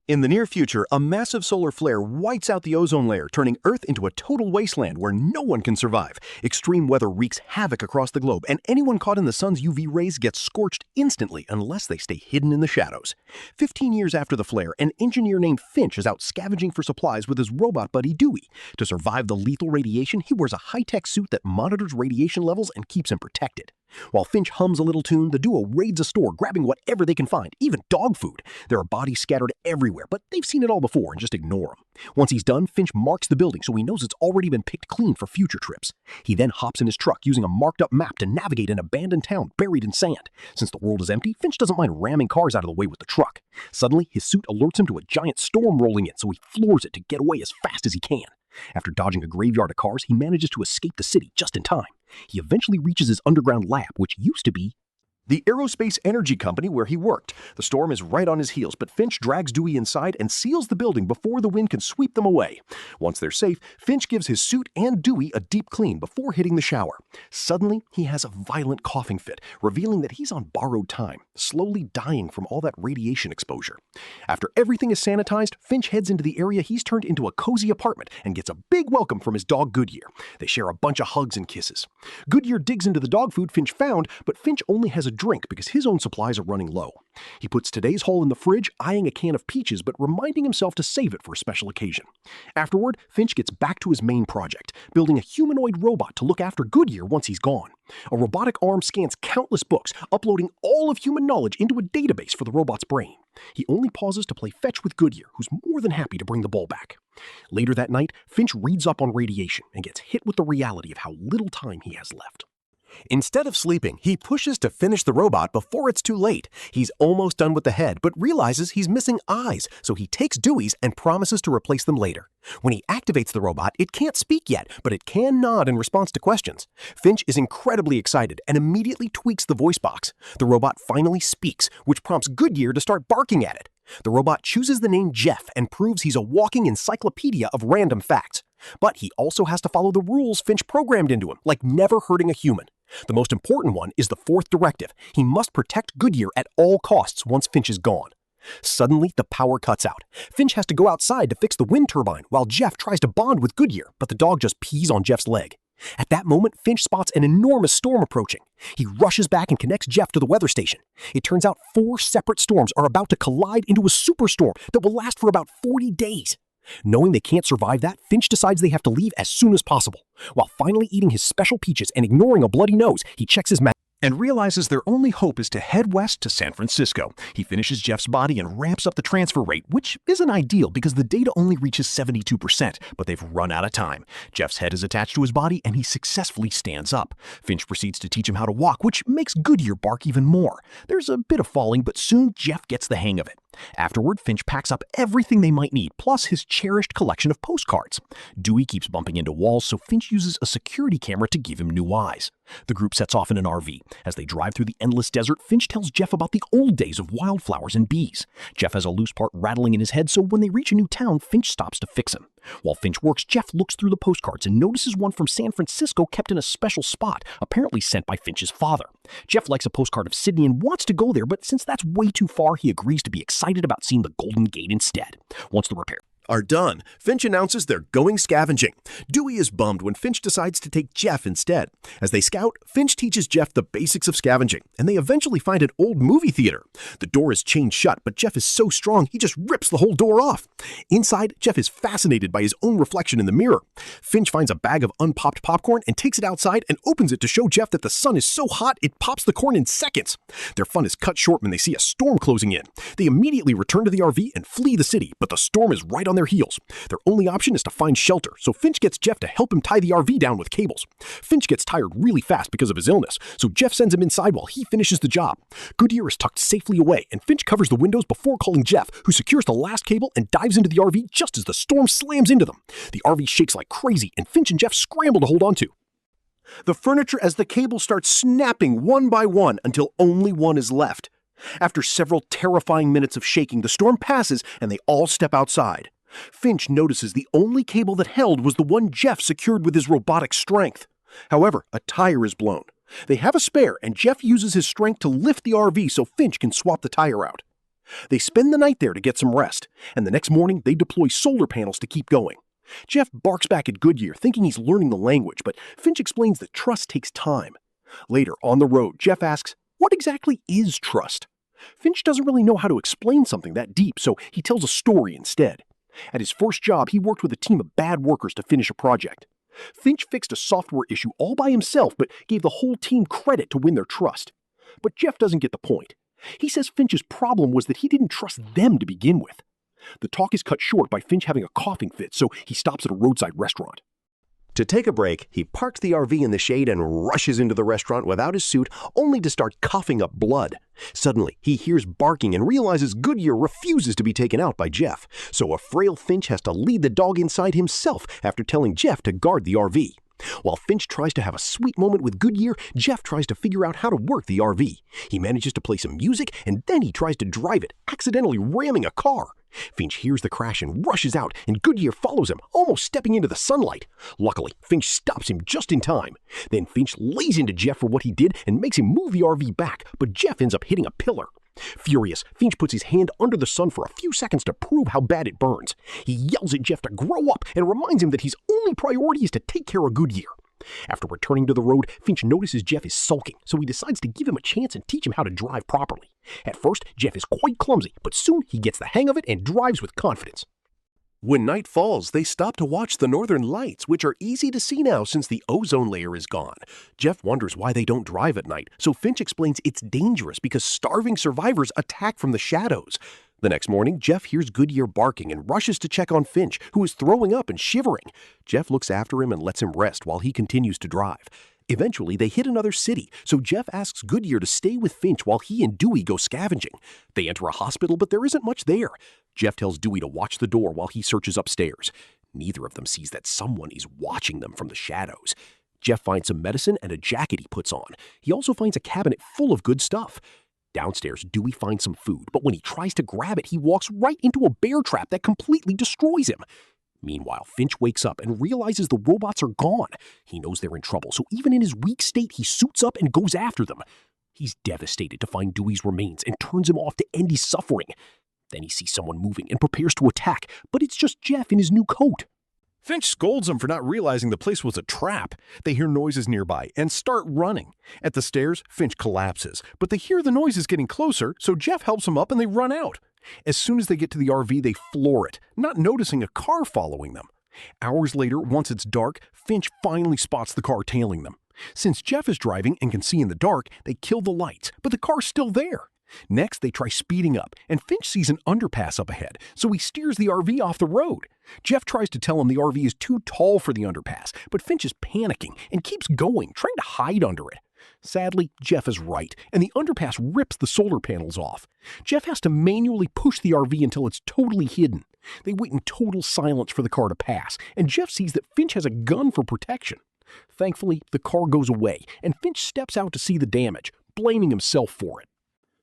In the near future, a massive solar flare whites out the ozone layer, turning Earth into a total wasteland where no one can survive. Extreme weather wreaks havoc across the globe, and anyone caught in the sun's UV rays gets scorched instantly unless they stay hidden in the shadows. 15 years after the flare, an engineer named Finch is out scavenging for supplies with his robot buddy Dewey. To survive the lethal radiation, he wears a high-tech suit that monitors radiation levels and keeps him protected. While Finch hums a little tune, the duo raids a store, grabbing whatever they can find, even dog food. There are bodies scattered everywhere, but they've seen it all before and just ignore them. Once he's done, Finch marks the building so he knows it's already been picked clean for future trips. He then hops in his truck using a marked-up map to navigate an abandoned town buried in sand. Since the world is empty, Finch doesn't mind ramming cars out of the way with the truck. Suddenly, his suit alerts him to a giant storm rolling in, so he floors it to get away as fast as he can. After dodging a graveyard of cars, he manages to escape the city just in time. He eventually reaches his underground lab, which used to be the aerospace energy company where he worked. The storm is right on his heels, but Finch drags Dewey inside and seals the building before the wind can sweep them away. Once they're safe, Finch gives his suit and Dewey a deep clean before hitting the shower. Suddenly, he has a violent coughing fit, revealing that he's on borrowed time, slowly dying from all that radiation exposure. After everything is sanitized, Finch heads into the area he's turned into a cozy apartment and gets a big welcome from his dog Goodyear. They share a bunch of hugs and kisses. Goodyear digs into the dog food Finch found, but Finch only has a drink because his own supplies are running low. He puts today's haul in the fridge, eyeing a can of peaches but reminding himself to save it for a special occasion. Afterward, Finch gets back to his main project, building a humanoid robot to look after Goodyear once he's gone. A robotic arm scans countless books, uploading all of human knowledge into a database for the robot's brain. He only pauses to play fetch with Goodyear, who's more than happy to bring the ball back. Later that night, Finch reads up on radiation and gets hit with the reality of how little time he has left. Instead of sleeping, he pushes to finish the robot before it's too late. He's almost done with the head, but realizes he's missing eyes, so he takes Dewey's and promises to replace them later. When he activates the robot, it can't speak yet, but it can nod in response to questions. Finch is incredibly excited and immediately tweaks the voice box. The robot finally speaks, which prompts Goodyear to start barking at it. The robot chooses the name Jeff and proves he's a walking encyclopedia of random facts. But he also has to follow the rules Finch programmed into him, like never hurting a human. The most important one is the fourth directive. He must protect Goodyear at all costs once Finch is gone. Suddenly, the power cuts out. Finch has to go outside to fix the wind turbine while Jeff tries to bond with Goodyear, but the dog just pees on Jeff's leg. At that moment, Finch spots an enormous storm approaching. He rushes back and connects Jeff to the weather station. It turns out 4 separate storms are about to collide into a superstorm that will last for about 40 days. Knowing they can't survive that, Finch decides they have to leave as soon as possible. While finally eating his special peaches and ignoring a bloody nose, he checks his map and realizes their only hope is to head west to San Francisco. He finishes Jeff's body and ramps up the transfer rate, which isn't ideal because the data only reaches 72%, but they've run out of time. Jeff's head is attached to his body and he successfully stands up. Finch proceeds to teach him how to walk, which makes Goodyear bark even more. There's a bit of falling, but soon Jeff gets the hang of it. Afterward, Finch packs up everything they might need, plus his cherished collection of postcards. Dewey keeps bumping into walls, so Finch uses a security camera to give him new eyes. The group sets off in an RV. As they drive through the endless desert, Finch tells Jeff about the old days of wildflowers and bees. Jeff has a loose part rattling in his head, so when they reach a new town, Finch stops to fix him. While Finch works, Jeff looks through the postcards and notices one from San Francisco kept in a special spot, apparently sent by Finch's father. Jeff likes a postcard of Sydney and wants to go there, but since that's way too far, he agrees to be excited about seeing the Golden Gate instead. Once the repair are done, Finch announces they're going scavenging. Dewey is bummed when Finch decides to take Jeff instead. As they scout, Finch teaches Jeff the basics of scavenging, and they eventually find an old movie theater. The door is chained shut, but Jeff is so strong he just rips the whole door off. Inside, Jeff is fascinated by his own reflection in the mirror. Finch finds a bag of unpopped popcorn and takes it outside and opens it to show Jeff that the sun is so hot it pops the corn in seconds. Their fun is cut short when they see a storm closing in. They immediately return to the RV and flee the city, but the storm is right on their heels. Their only option is to find shelter, so Finch gets Jeff to help him tie the RV down with cables. Finch gets tired really fast because of his illness, so Jeff sends him inside while he finishes the job. Goodyear is tucked safely away, and Finch covers the windows before calling Jeff, who secures the last cable and dives into the RV just as the storm slams into them. The RV shakes like crazy, and Finch and Jeff scramble to hold onto the furniture as the cables start snapping one by one until only one is left. After several terrifying minutes of shaking, the storm passes and they all step outside. Finch notices the only cable that held was the one Jeff secured with his robotic strength. However, a tire is blown. They have a spare, and Jeff uses his strength to lift the RV so Finch can swap the tire out. They spend the night there to get some rest, and the next morning they deploy solar panels to keep going. Jeff barks back at Goodyear, thinking he's learning the language, but Finch explains that trust takes time. Later, on the road, Jeff asks, what exactly is trust? Finch doesn't really know how to explain something that deep, so he tells a story instead. At his first job, he worked with a team of bad workers to finish a project. Finch fixed a software issue all by himself, but gave the whole team credit to win their trust. But Jeff doesn't get the point. He says Finch's problem was that he didn't trust them to begin with. The talk is cut short by Finch having a coughing fit, so he stops at a roadside restaurant. To take a break, he parks the RV in the shade and rushes into the restaurant without his suit, only to start coughing up blood. Suddenly, he hears barking and realizes Goodyear refuses to be taken out by Jeff, so a frail Finch has to lead the dog inside himself after telling Jeff to guard the RV. While Finch tries to have a sweet moment with Goodyear, Jeff tries to figure out how to work the RV. He manages to play some music, and then he tries to drive it, accidentally ramming a car. Finch hears the crash and rushes out, and Goodyear follows him, almost stepping into the sunlight. Luckily, Finch stops him just in time. Then Finch lays into Jeff for what he did and makes him move the RV back, but Jeff ends up hitting a pillar. Furious, Finch puts his hand under the sun for a few seconds to prove how bad it burns. He yells at Jeff to grow up and reminds him that his only priority is to take care of Goodyear. After returning to the road, Finch notices Jeff is sulking, so he decides to give him a chance and teach him how to drive properly. At first, Jeff is quite clumsy, but soon he gets the hang of it and drives with confidence. When night falls, they stop to watch the northern lights, which are easy to see now since the ozone layer is gone. Jeff wonders why they don't drive at night, so Finch explains it's dangerous because starving survivors attack from the shadows. The next morning, Jeff hears Goodyear barking and rushes to check on Finch, who is throwing up and shivering. Jeff looks after him and lets him rest while he continues to drive. Eventually, they hit another city, so Jeff asks Goodyear to stay with Finch while he and Dewey go scavenging. They enter a hospital, but there isn't much there. Jeff tells Dewey to watch the door while he searches upstairs. Neither of them sees that someone is watching them from the shadows. Jeff finds some medicine and a jacket he puts on. He also finds a cabinet full of good stuff. Downstairs, Dewey finds some food, but when he tries to grab it, he walks right into a bear trap that completely destroys him. Meanwhile, Finch wakes up and realizes the robots are gone. He knows they're in trouble, so even in his weak state, he suits up and goes after them. He's devastated to find Dewey's remains and turns him off to end his suffering. Then he sees someone moving and prepares to attack, but it's just Jeff in his new coat. Finch scolds them for not realizing the place was a trap. They hear noises nearby and start running. At the stairs, Finch collapses, but they hear the noises getting closer, so Jeff helps them up and they run out. As soon as they get to the RV, they floor it, not noticing a car following them. Hours later, once it's dark, Finch finally spots the car tailing them. Since Jeff is driving and can see in the dark, they kill the lights, but the car's still there. Next, they try speeding up, and Finch sees an underpass up ahead, so he steers the RV off the road. Jeff tries to tell him the RV is too tall for the underpass, but Finch is panicking and keeps going, trying to hide under it. Sadly, Jeff is right, and the underpass rips the solar panels off. Jeff has to manually push the RV until it's totally hidden. They wait in total silence for the car to pass, and Jeff sees that Finch has a gun for protection. Thankfully, the car goes away, and Finch steps out to see the damage, blaming himself for it.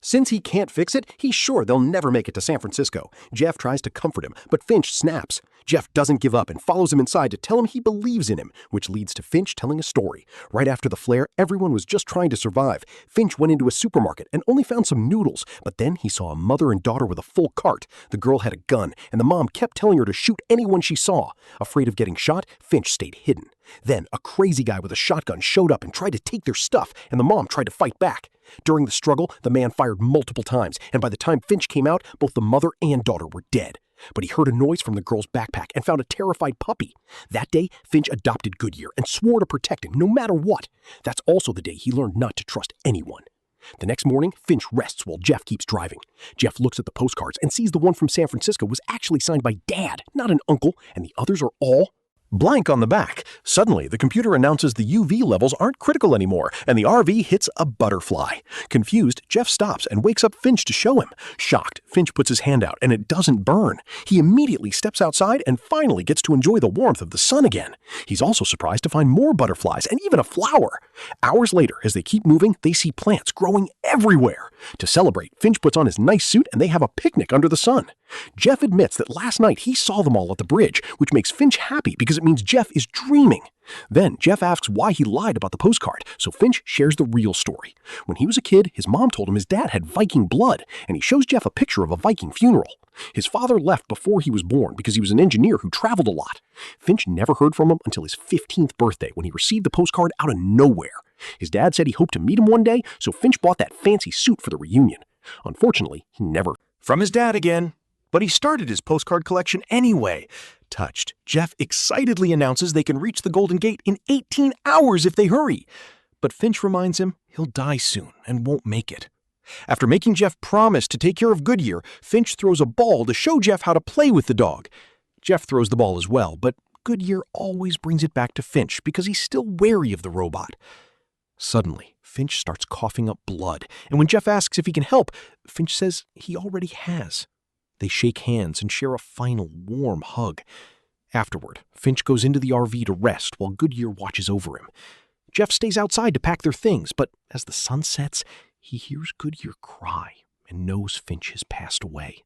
Since he can't fix it, he's sure they'll never make it to San Francisco. Jeff tries to comfort him, but Finch snaps. Jeff doesn't give up and follows him inside to tell him he believes in him, which leads to Finch telling a story. Right after the flare, everyone was just trying to survive. Finch went into a supermarket and only found some noodles, but then he saw a mother and daughter with a full cart. The girl had a gun, and the mom kept telling her to shoot anyone she saw. Afraid of getting shot, Finch stayed hidden. Then, a crazy guy with a shotgun showed up and tried to take their stuff, and the mom tried to fight back. During the struggle, the man fired multiple times, and by the time Finch came out, both the mother and daughter were dead. But he heard a noise from the girl's backpack and found a terrified puppy. That day, Finch adopted Goodyear and swore to protect him no matter what. That's also the day he learned not to trust anyone. The next morning, Finch rests while Jeff keeps driving. Jeff looks at the postcards and sees the one from San Francisco was actually signed by Dad, not an uncle, and the others are all blank on the back. Suddenly, the computer announces the UV levels aren't critical anymore, and the RV hits a butterfly. Confused, Jeff stops and wakes up Finch to show him. Shocked, Finch puts his hand out, and it doesn't burn. He immediately steps outside and finally gets to enjoy the warmth of the sun again. He's also surprised to find more butterflies and even a flower. Hours later, as they keep moving, they see plants growing everywhere. To celebrate, Finch puts on his nice suit and they have a picnic under the sun. Jeff admits that last night he saw them all at the bridge, which makes Finch happy because it means Jeff is dreaming. Then Jeff asks why he lied about the postcard, so Finch shares the real story. When he was a kid, his mom told him his dad had Viking blood, and he shows Jeff a picture of a Viking funeral. His father left before he was born because he was an engineer who traveled a lot. Finch never heard from him until his 15th birthday when he received the postcard out of nowhere. His dad said he hoped to meet him one day, so Finch bought that fancy suit for the reunion. Unfortunately, he never. From his dad again. But he started his postcard collection anyway. Touched, Jeff excitedly announces they can reach the Golden Gate in 18 hours if they hurry. But Finch reminds him he'll die soon and won't make it. After making Jeff promise to take care of Goodyear, Finch throws a ball to show Jeff how to play with the dog. Jeff throws the ball as well, but Goodyear always brings it back to Finch because he's still wary of the robot. Suddenly, Finch starts coughing up blood, and when Jeff asks if he can help, Finch says he already has. They shake hands and share a final warm hug. Afterward, Finch goes into the RV to rest while Goodyear watches over him. Jeff stays outside to pack their things, but as the sun sets, he hears Goodyear cry and knows Finch has passed away.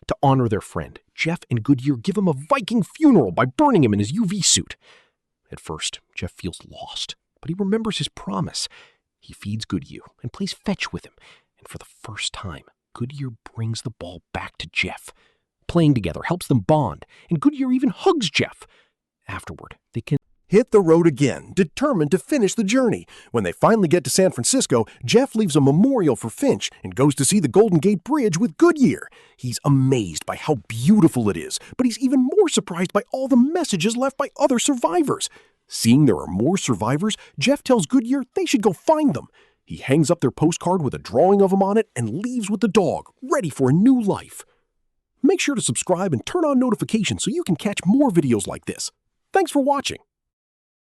To honor their friend, Jeff and Goodyear give him a Viking funeral by burning him in his UV suit. At first, Jeff feels lost, but he remembers his promise. He feeds Goodyear and plays fetch with him, and for the first time, Goodyear brings the ball back to Jeff. Playing together helps them bond, and Goodyear even hugs Jeff. Afterward, they can hit the road again, determined to finish the journey. When they finally get to San Francisco, Jeff leaves a memorial for Finch and goes to see the Golden Gate Bridge with Goodyear. He's amazed by how beautiful it is, but he's even more surprised by all the messages left by other survivors. Seeing there are more survivors, Jeff tells Goodyear they should go find them. He hangs up their postcard with a drawing of him on it and leaves with the dog, ready for a new life. Make sure to subscribe and turn on notifications so you can catch more videos like this. Thanks for watching.